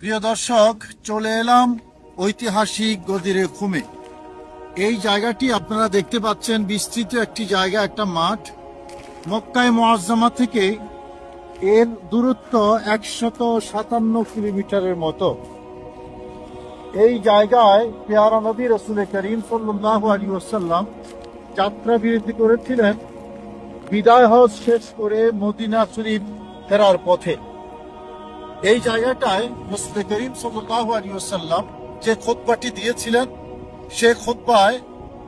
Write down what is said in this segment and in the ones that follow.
প্রিয় দর্শক, চলে এলাম ঐতিহাসিক গদিরে খুমে। এই জায়গাটি আপনারা দেখতে পাচ্ছেন, বিস্তৃত একটি জায়গা, একটা মাঠ। মক্কায়ে মুআজ্জামা থেকে এর দূরত্ব 157 কিলোমিটারের মতো। এই জায়গায় পেয়ারা নবী রাসূল করিম সাল্লাল্লাহু আলাইহি ওয়াসাল্লাম যাত্রা বিরতি করেছিলেন বিদায় হজ শেষ করে মদিনা শরীফ ফেরার পথে। এই জায়গাটায় রাসূল করিম সাল্লাল্লাহু আলাইহি ওয়াসাল্লাম যে খুতবাটি দিয়েছিলেন, সে খুতবায়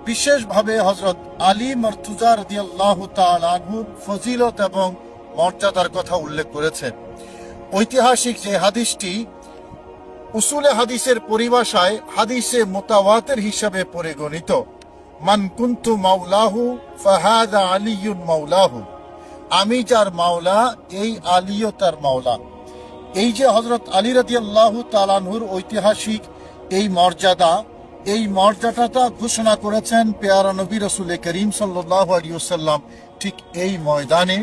বিশেষভাবে হযরত আলী মারতুজা রাদিয়াল্লাহু তাআলা আনহুর ফজিলত এবং মর্যাদার কথা উল্লেখ করেছেন। ঐতিহাসিক যে হাদিসটি উসুলে হাদিসের পরিভাষায় হাদিসে মুতাওয়াতির হিসাবে পরিগণিত, মান কুনতু মাওলাহু ফাহাদা আলিয়ুন মাওলাহু, আমি যার মাওলা এই আলীও তার মাওলা। এই যে হযরত আলী রাদিয়াল্লাহু তাআলা আনহুর ঐতিহাসিক এই মর্যাদাটা ঘোষণা করেছেন পেয়ারা নবী রাসূল করিম সাল্লাল্লাহু আলাইহি ওয়াসাল্লাম ঠিক এই ময়দানে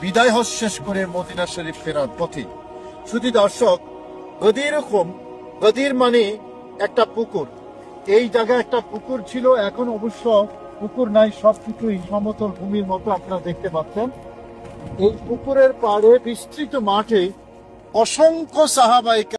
বিদায় হজ শেষ করে মদিনা শরীফ ফেরার পথে। শুধু দর্শক, গদির মানে একটা পুকুর। এই জায়গায় একটা পুকুর ছিল, এখন অবশ্য পুকুর নাই, সবকিছুই সমতল ভূমির মতো আপনারা দেখতে পাচ্ছেন। এই পুকুরের পাড়ে বিস্তৃত মাঠে অসংখ্য সাহাবায়ে